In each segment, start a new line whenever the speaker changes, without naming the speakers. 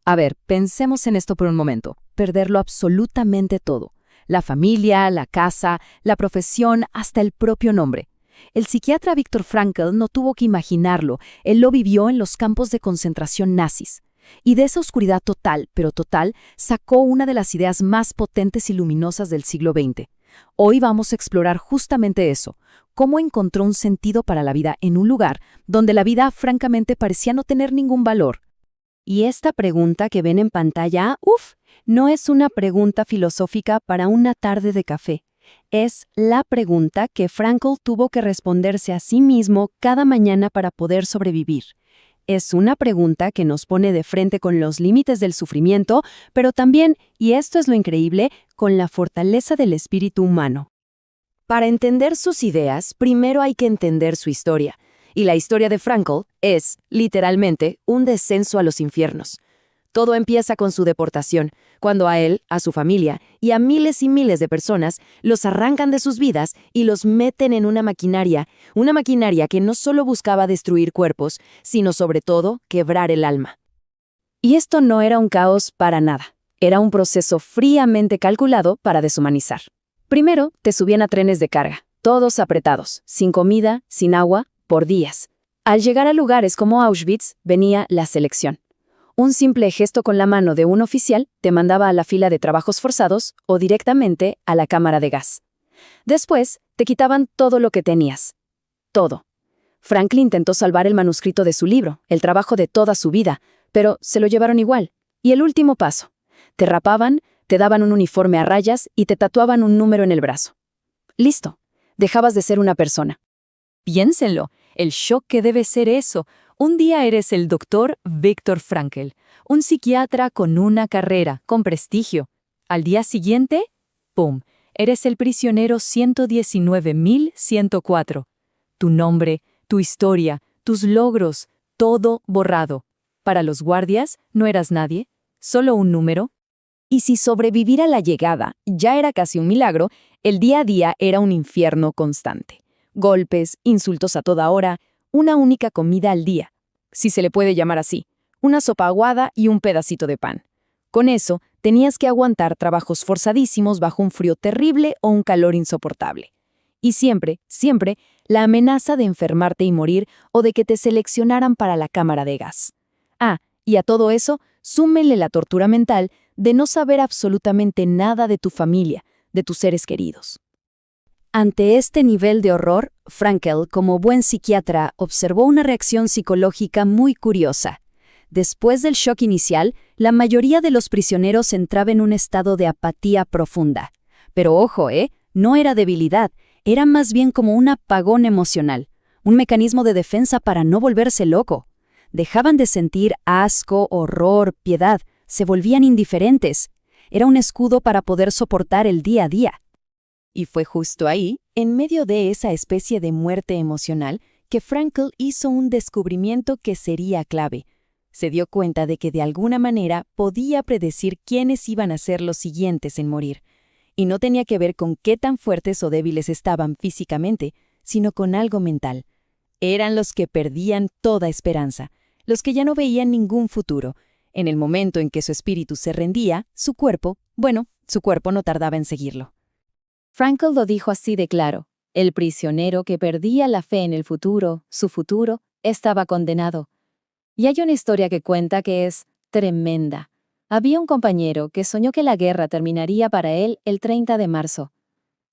A ver, pensemos en esto por un momento. Perderlo absolutamente todo. La familia, la casa, la profesión, hasta el propio nombre. El psiquiatra Viktor Frankl no tuvo que imaginarlo, él lo vivió en los campos de concentración nazis. Y de esa oscuridad total, pero total, sacó una de las ideas más potentes y luminosas del siglo XX. Hoy vamos a explorar justamente eso, cómo encontró un sentido para la vida en un lugar donde la vida francamente parecía no tener ningún valor.
Y esta pregunta que ven en pantalla, no es una pregunta filosófica para una tarde de café. Es la pregunta que Frankl tuvo que responderse a sí mismo cada mañana para poder sobrevivir. Es una pregunta que nos pone de frente con los límites del sufrimiento, pero también, y esto es lo increíble, con la fortaleza del espíritu humano.
Para entender sus ideas, primero hay que entender su historia. Y la historia de Frankl es, literalmente, un descenso a los infiernos. Todo empieza con su deportación, cuando a él, a su familia y a miles y miles de personas los arrancan de sus vidas y los meten en una maquinaria que no solo buscaba destruir cuerpos, sino sobre todo quebrar el alma. Y esto no era un caos para nada, era un proceso fríamente calculado para deshumanizar. Primero, te subían a trenes de carga, todos apretados, sin comida, sin agua, por días. Al llegar a lugares como Auschwitz, venía la selección. Un simple gesto con la mano de un oficial te mandaba a la fila de trabajos forzados o directamente a la cámara de gas. Después, te quitaban todo lo que tenías. Todo. Frankl intentó salvar el manuscrito de su libro, el trabajo de toda su vida, pero se lo llevaron igual. Y el último paso. Te rapaban, te daban un uniforme a rayas y te tatuaban un número en el brazo. Listo. Dejabas de ser una persona.
Piénsenlo, el shock que debe ser eso. Un día eres el doctor Viktor Frankl, un psiquiatra con una carrera, con prestigio. Al día siguiente, ¡pum!, eres el prisionero 119.104. Tu nombre, tu historia, tus logros, todo borrado. Para los guardias, no eras nadie, solo un número.
Y si sobrevivir a la llegada ya era casi un milagro, el día a día era un infierno constante. Golpes, insultos a toda hora, una única comida al día, si se le puede llamar así, una sopa aguada y un pedacito de pan. Con eso, tenías que aguantar trabajos forzadísimos bajo un frío terrible o un calor insoportable. Y siempre, siempre, la amenaza de enfermarte y morir o de que te seleccionaran para la cámara de gas. Y a todo eso, súmenle la tortura mental de no saber absolutamente nada de tu familia, de tus seres queridos. Ante este nivel de horror, Frankl, como buen psiquiatra, observó una reacción psicológica muy curiosa. Después del shock inicial, la mayoría de los prisioneros entraba en un estado de apatía profunda. Pero ojo, no era debilidad, era más bien como un apagón emocional, un mecanismo de defensa para no volverse loco. Dejaban de sentir asco, horror, piedad, se volvían indiferentes. Era un escudo para poder soportar el día a día. Y fue justo ahí, en medio de esa especie de muerte emocional, que Frankl hizo un descubrimiento que sería clave. Se dio cuenta de que de alguna manera podía predecir quiénes iban a ser los siguientes en morir. Y no tenía que ver con qué tan fuertes o débiles estaban físicamente, sino con algo mental. Eran los que perdían toda esperanza, los que ya no veían ningún futuro. En el momento en que su espíritu se rendía, su cuerpo no tardaba en seguirlo. Frankl lo dijo así de claro. El prisionero que perdía la fe en el futuro, su futuro, estaba condenado. Y hay una historia que cuenta que es tremenda. Había un compañero que soñó que la guerra terminaría para él el 30 de marzo.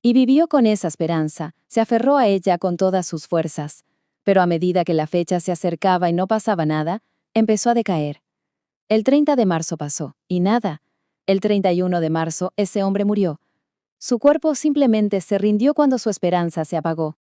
Y vivió con esa esperanza, se aferró a ella con todas sus fuerzas. Pero a medida que la fecha se acercaba y no pasaba nada, empezó a decaer. El 30 de marzo pasó, y nada. El 31 de marzo, ese hombre murió. Su cuerpo simplemente se rindió cuando su esperanza se apagó.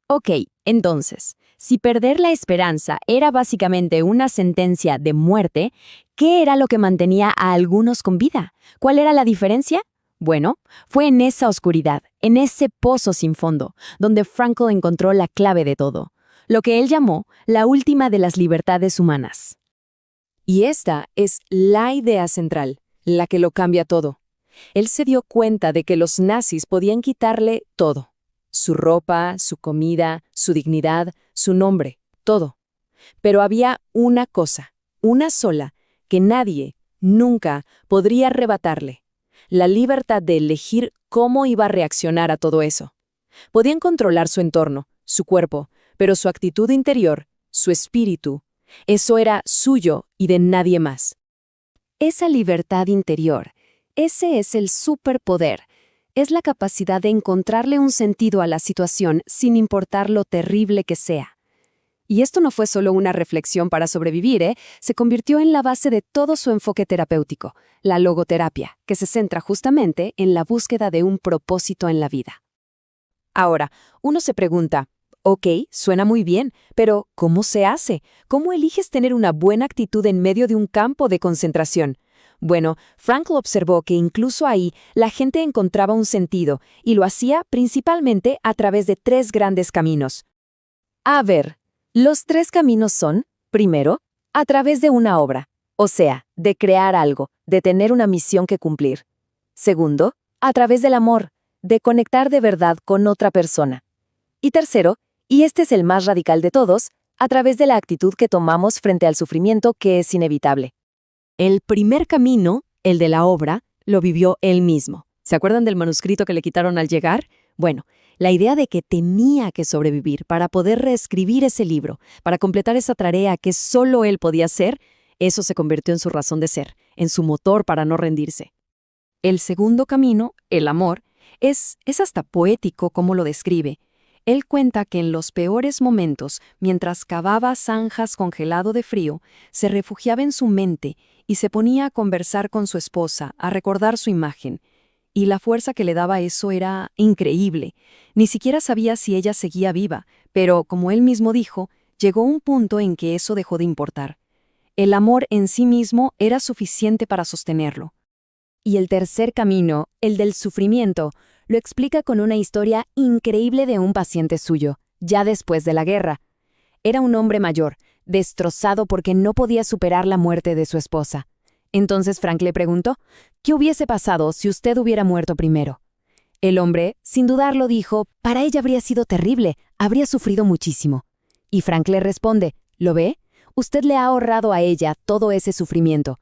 Ok, entonces, si perder la esperanza era básicamente una sentencia de muerte, ¿qué era lo que mantenía a algunos con vida? ¿Cuál era la diferencia? Bueno, fue en esa oscuridad, en ese pozo sin fondo, donde Frankl encontró la clave de todo, lo que él llamó la última de las libertades humanas. Y esta es la idea central, la que lo cambia todo. Él se dio cuenta de que los nazis podían quitarle todo. Su ropa, su comida, su dignidad, su nombre, todo. Pero había una cosa, una sola, que nadie, nunca podría arrebatarle la libertad de elegir cómo iba a reaccionar a todo eso. Podían controlar su entorno, su cuerpo, pero su actitud interior, su espíritu, eso era suyo y de nadie más.
Esa libertad interior, ese es el superpoder. Es la capacidad de encontrarle un sentido a la situación sin importar lo terrible que sea. Y esto no fue solo una reflexión para sobrevivir, se convirtió en la base de todo su enfoque terapéutico, la logoterapia, que se centra justamente en la búsqueda de un propósito en la vida.
Ahora, uno se pregunta, ok, suena muy bien, pero ¿cómo se hace? ¿Cómo eliges tener una buena actitud en medio de un campo de concentración? Bueno, Frankl observó que incluso ahí la gente encontraba un sentido, y lo hacía principalmente a través de 3 grandes caminos. A ver, los 3 caminos son, primero, a través de una obra, o sea, de crear algo, de tener una misión que cumplir. Segundo, a través del amor, de conectar de verdad con otra persona. Y tercero, y este es el más radical de todos, a través de la actitud que tomamos frente al sufrimiento que es inevitable. El primer camino, el de la obra, lo vivió él mismo. ¿Se acuerdan del manuscrito que le quitaron al llegar? Bueno, la idea de que tenía que sobrevivir para poder reescribir ese libro, para completar esa tarea que solo él podía hacer, eso se convirtió en su razón de ser, en su motor para no rendirse. El segundo camino, el amor, es hasta poético como lo describe. Él cuenta que en los peores momentos, mientras cavaba zanjas congelado de frío, se refugiaba en su mente y se ponía a conversar con su esposa, a recordar su imagen. Y la fuerza que le daba eso era increíble. Ni siquiera sabía si ella seguía viva, pero, como él mismo dijo, llegó un punto en que eso dejó de importar. El amor en sí mismo era suficiente para sostenerlo. Y el tercer camino, el del sufrimiento, lo explica con una historia increíble de un paciente suyo, ya después de la guerra. Era un hombre mayor, destrozado porque no podía superar la muerte de su esposa. Entonces Frank le preguntó, ¿qué hubiese pasado si usted hubiera muerto primero? El hombre, sin dudarlo, dijo, para ella habría sido terrible, habría sufrido muchísimo. Y Frank le responde, ¿lo ve? Usted le ha ahorrado a ella todo ese sufrimiento.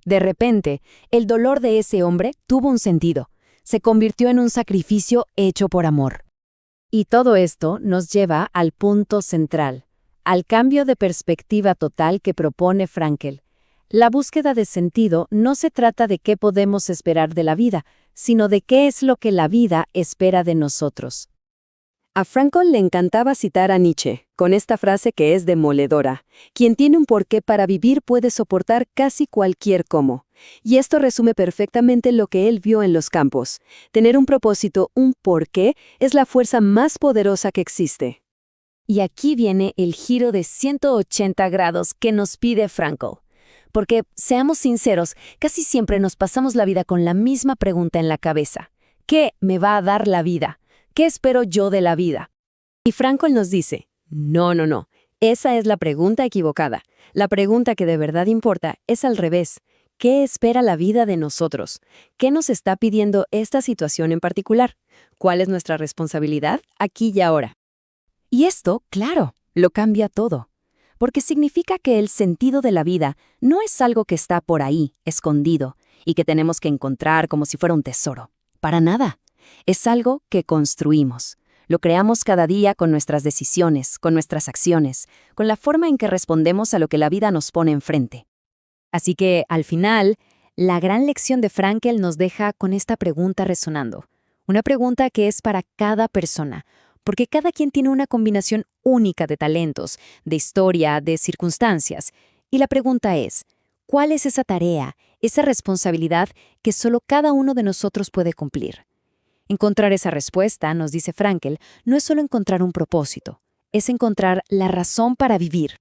De repente, el dolor de ese hombre tuvo un sentido. Se convirtió en un sacrificio hecho por amor. Y todo esto nos lleva al punto central, al cambio de perspectiva total que propone Frankl. La búsqueda de sentido no se trata de qué podemos esperar de la vida, sino de qué es lo que la vida espera de nosotros. A Frankl le encantaba citar a Nietzsche, con esta frase que es demoledora: quien tiene un porqué para vivir puede soportar casi cualquier cómo. Y esto resume perfectamente lo que él vio en los campos. Tener un propósito, un porqué, es la fuerza más poderosa que existe. Y aquí viene el giro de 180 grados que nos pide Frankl. Porque, seamos sinceros, casi siempre nos pasamos la vida con la misma pregunta en la cabeza. ¿Qué me va a dar la vida? ¿Qué espero yo de la vida? Y Frankl nos dice, no, esa es la pregunta equivocada. La pregunta que de verdad importa es al revés. ¿Qué espera la vida de nosotros? ¿Qué nos está pidiendo esta situación en particular? ¿Cuál es nuestra responsabilidad aquí y ahora? Y esto, claro, lo cambia todo. Porque significa que el sentido de la vida no es algo que está por ahí, escondido, y que tenemos que encontrar como si fuera un tesoro. Para nada. Es algo que construimos. Lo creamos cada día con nuestras decisiones, con nuestras acciones, con la forma en que respondemos a lo que la vida nos pone enfrente. Así que, al final, la gran lección de Frankl nos deja con esta pregunta resonando. Una pregunta que es para cada persona, porque cada quien tiene una combinación única de talentos, de historia, de circunstancias. Y la pregunta es, ¿cuál es esa tarea, esa responsabilidad que solo cada uno de nosotros puede cumplir? Encontrar esa respuesta, nos dice Frankl, no es solo encontrar un propósito, es encontrar la razón para vivir.